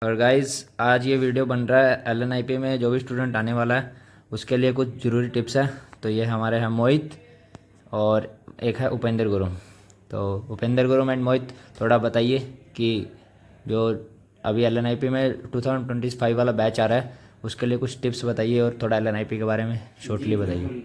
और गाइस आज ये वीडियो बन रहा है एलएनआईपी में जो भी स्टूडेंट आने वाला है उसके लिए कुछ ज़रूरी टिप्स है। तो ये हमारे हैं मोहित और एक है उपेंद्र गुरु। तो उपेंद्र गुरु एंड मोहित थोड़ा बताइए कि जो अभी एलएनआईपी में 2025 वाला बैच आ रहा है उसके लिए कुछ टिप्स बताइए और थोड़ा एलएनआईपी के बारे में शॉर्टली बताइए।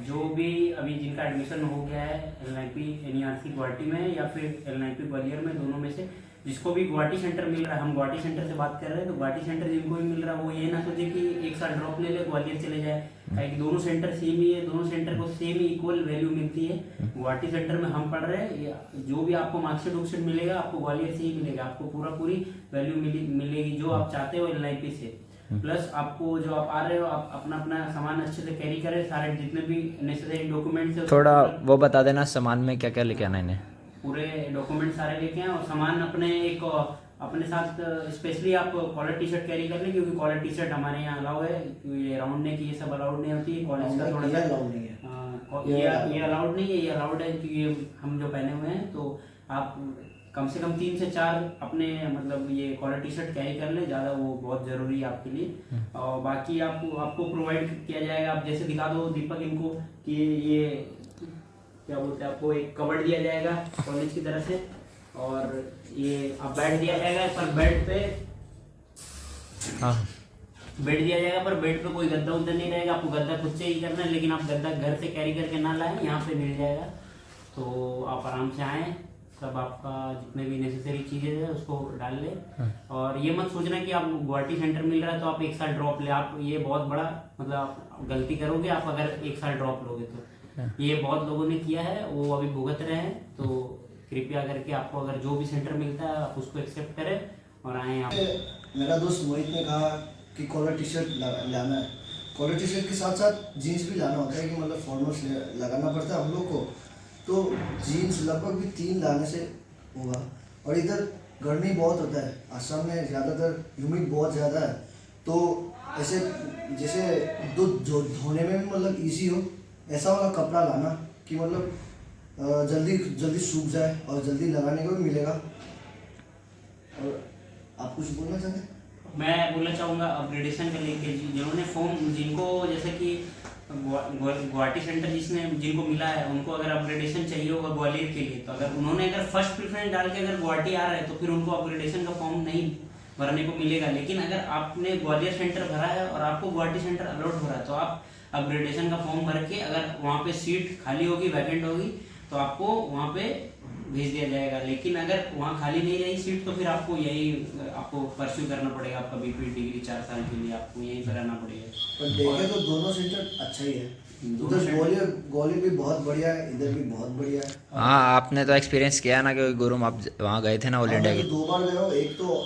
जो भी अभी जिनका एडमिशन हो गया है एलएनआईपी एनईआरसी गुवाहाटी में या फिर एलएनआईपी ग्वालियर में, दोनों में से जिसको भी गुवाहाटी सेंटर मिल रहा है, हम गुवाहाटी सेंटर से बात कर रहे हैं, तो गुवाहाटी सेंटर जिनको भी मिल रहा है वो ये ना सोचे कि एक साल ड्रॉप ले ले ग्वालियर चले जाए। कि दोनों सेंटर सेम ही है, दोनों सेंटर को सेम ही इक्वल वैल्यू मिलती है। गुवाहाटी सेंटर में हम पढ़ रहे हैं, जो भी आपको मार्कशीट वर्कशीट मिलेगा आपको ग्वालियर से ही मिलेगा, आपको पूरी वैल्यू मिलेगी जो आप चाहते हो एलएनआईपी से। प्लस आपको जो आप आ रहे हो आप अपना अपना सामान अच्छे से कैरी करें, सारे जितने भी नेसेसरी डॉक्यूमेंट्स है थोड़ा वो बता देना सामान में क्या क्या लेके आना है इन्हें। पूरे डॉक्यूमेंट सारे लेके आए और सामान अपने एक अपने साथ स्पेशली आप कॉलर टी शर्ट कैरी कर लें, क्योंकि कॉलर टी शर्ट हमारे यहाँ अलाउ है, ये राउंड नेक ये सब अलाउड नहीं होती है। कॉलेज का थोड़ा सा अलाउड नहीं है, ये अलाउड नहीं है, ये अलाउड है क्योंकि हम जो पहने हुए हैं। तो आप कम से कम 3 से 4 अपने मतलब ये कॉलर टी शर्ट कैरी कर ले, ज़्यादा वो बहुत ज़रूरी है आपके लिए। और बाकी आपको प्रोवाइड किया जाएगा, आप जैसे दिखा दो दीपक इनको कि ये क्या बोलते हैं, आपको एक कवर दिया जाएगा कॉलेज की तरफ से, और ये आप बेड दिया जाएगा पर बेड पे बेड दिया जाएगा पर बेड पे कोई गद्दा उद्दा नहीं रहेगा, आपको गद्दा खुद से ही करना है, लेकिन आप गद्दा घर से कैरी करके ना लाएं, यहाँ पे मिल जाएगा। तो आप आराम से आएँ, सब आपका जितने भी नेसेसरी चीज़ें हैं उसको डाल ले। और ये मत सोचना कि आप गुवाहाटी सेंटर मिल रहा है तो आप एक साल ड्रॉप ले, आप ये बहुत बड़ा मतलब आप गलती करोगे आप अगर एक साल ड्रॉप लोगे तो। ये बहुत लोगों ने किया है, वो अभी भुगत रहे हैं। तो कृपया करके आपको अगर जो भी सेंटर मिलता है आप उसको एक्सेप्ट करें और आए आप। मेरा दोस्त मोहित ने कहा कि कॉलर टी शर्ट लाना है, कॉलर टी शर्ट के साथ साथ जीन्स भी लाना होता है कि मतलब फॉर्मल्स लगाना पड़ता है हम लोग को। तो जीन्स लगभग भी 3 लाने से होगा। और इधर गर्मी बहुत होता है, असम में ज़्यादातर ह्यूमिड बहुत ज़्यादा है, तो ऐसे जैसे दूध धोने में भी मतलब इजी हो ऐसा वाला कपड़ा लाना कि मतलब जल्दी जल्दी सूख जाए और जल्दी लगाने को भी मिलेगा। और आप कुछ बोलना चाहते हैं? मैं बोलना चाहूँगा अपग्रेडेशन का लेके जिन्होंने फॉर्म, जिनको जैसे कि गुवाहाटी सेंटर जिनको मिला है उनको अगर अपग्रेडेशन चाहिए होगा ग्वालियर के लिए, तो अगर उन्होंने अगर फर्स्ट प्रेफरेंस डाल के अगर गुवाहाटी आ रहा है तो फिर उनको अपग्रेडेशन का फॉर्म नहीं भरने को मिलेगा। लेकिन अगर आपने ग्वालियर सेंटर भरा है और आपको गुवाहाटी सेंटर अलॉट हो रहा है तो आप अपग्रेडेशन का फॉर्म भर के अगर वहाँ पे सीट खाली होगी, वैकेंट होगी, तो आपको वहाँ पे भेज दिया जाएगा। लेकिन अगर वहाँ खाली नहीं रही सीट तो फिर आपको आपको परस्यू करना पड़ेगा, आपका बीपी डिग्री 4 साल के लिए आपको यहीं पर रहना पड़ेगा। पर देखें तो दोनों सेंटर अच्छा ही है, उधर ग्वालियर भी बहुत बढ़िया है, इधर भी बहुत बढ़िया है। हाँ, आपने तो एक्सपीरियंस किया ना कि गुरु आप वहाँ गए थे ना ऑल इंडिया के। 2 बार गया हूँ, एक तो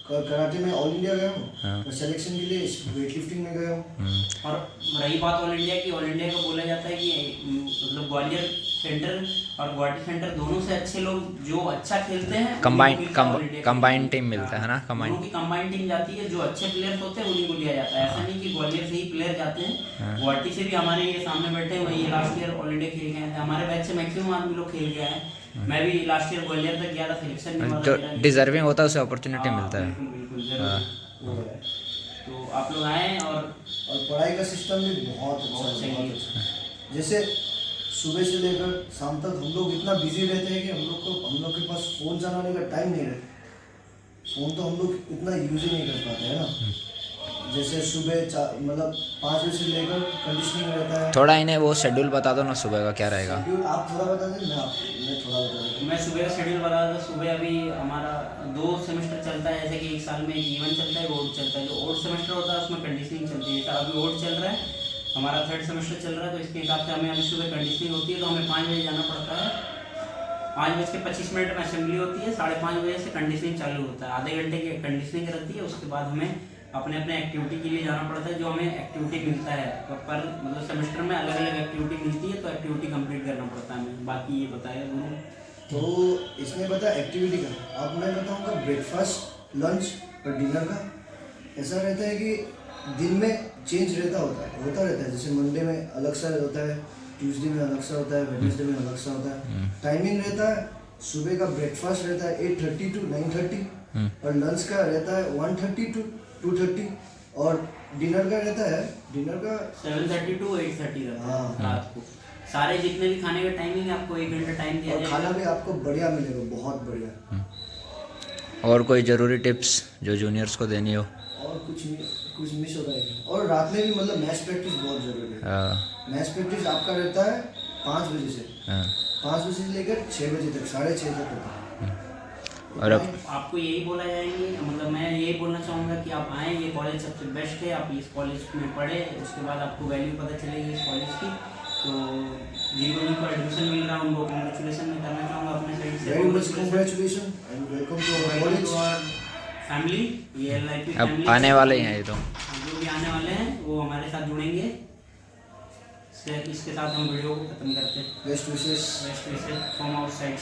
कराटे में ऑल इंडिया गया हूँ और सिलेक्शन के लिए वेट लिफ्टिंग में गया हूँ। और रही बात ऑल इंडिया की, ऑल इंडिया का बोला जाता है कि मतलब ग्वालियर सेंटर और गुवाहाटी सेंटर दोनों से अच्छे लोग जो अच्छा खेलते हैं कंबाइंड टीम मिलता है ना, कंबाइंड टीम जाती है, जो अच्छे प्लेयर्स होते हैं उन्हीं को लिया जाता है। ऐसा नहीं कि ग्वालियर से ही प्लेयर जाते हैं, गुवाहाटी से भी हमारे ये सामने बैठे हुए ये लास्ट ईयर ऑल इंडिया खेल गए थे, हमारे बैच से मैक्सिमम आदमी लोग खेल गए हैं। मैं भी लास्ट ईयर ग्वालियर तक गया था, सिलेक्शन नहीं हुआ जो था, डिजर्विंग होता है उसे अपॉर्चुनिटी मिलता है। बिल्कुल जरूर। तो आप लोग आए और पढ़ाई का सिस्टम भी बहुत अच्छा है। जैसे सुबह से लेकर शाम तक हम लोग इतना बिजी रहते हैं कि हम लोग के पास फ़ोन चलाने का टाइम नहीं रहता। फ़ोन तो हम लोग इतना यूज ही नहीं कर पाते हैं ना। जैसे सुबह मतलब 5 बजे से लेकर कंडीशनिंग रहता है। थोड़ा इन्हें वो शेड्यूल बता दो ना सुबह का क्या रहेगा। शेड्यूल आप थोड़ा बता दें, मैं थोड़ा बता देता। मैं सुबह का शेड्यूल बता था। सुबह अभी हमारा 2 सेमेस्टर चलता है, जैसे कि एक साल में एक इवन चलता है, वो ओड चलता है। जो ओड सेमेस्टर होता है उसमें कंडीशनिंग चलती है। अभी ओड चल रहा है, हमारा 3rd सेमेस्टर चल रहा है, तो इसके हिसाब से हमें अभी सुबह कंडीशनिंग होती है, तो हमें 5 बजे जाना पड़ता है। 5:25 में असेंबली होती है, 5:30 बजे से कंडीशनिंग चालू होता है, आधे घंटे की कंडीशनिंग रहती है। उसके बाद हमें अपने अपने एक्टिविटी के लिए जाना पड़ता है, जो हमें एक्टिविटी मिलता है पर मतलब सेमेस्टर में अलग अलग एक्टिविटी मिलती है, तो एक्टिविटी कंप्लीट करना पड़ता है हमें। बाकी ये बताया गुरु। तो इसमें पता एक्टिविटी का, अब मैं बताऊँगा ब्रेकफास्ट, लंच और डिनर का। ऐसा रहता है कि दिन में चेंज होता रहता है। जैसे मंडे में अलग सा होता है, ट्यूसडे में अलग सा होता है, वेडनेसडे में अलग सा होता है। टाइमिंग रहता है, सुबह का ब्रेकफास्ट रहता है 8:30 to 9:30, और लंच का रहता है 1:30 to 2:30 और डिनर का रहता है 7:30 to 8:30 रहता हाँ। है रात को। सारे जितने भी खाने का टाइमिंग है आपको 1 घंटा टाइम दिया और जाएगा। खाना भी आपको बढ़िया मिलेगा, बहुत बढ़िया। और कोई ज़रूरी टिप्स जो जूनियर्स को देनी हो? और कुछ मिस हो रहा है। और रात में भी मतलब मैच प्रैक्टिस बहुत जरूरी है। हाँ मैच प्रैक्टिस आपका रहता है 5 बजे से, हाँ। 5 बजे से लेकर 6 बजे तक, 6:30 तक होता है। और अब आपको यही बोला जाएंगे, मतलब मैं यही बोलना चाहूँगा कि आप आएँ, ये कॉलेज सबसे बेस्ट है, आप इस कॉलेज में पढ़ें, उसके बाद आपको वैल्यू पता चलेगी इस कॉलेज की। तो जिनको एडमिशन मिल रहा है उनको कॉन्ग्रेचुलेसन मैं करना चाहूँगा अपने साइड से। Very much congratulation and welcome to our college family. ये LIP अब फैमिली आने वाले हैं ये तो। जो भी आने वाले हैं वो हमारे साथ जुड़ेंगे। इसके साथ हम वीडियो को खत्म करते हैं। Best wishes from our side.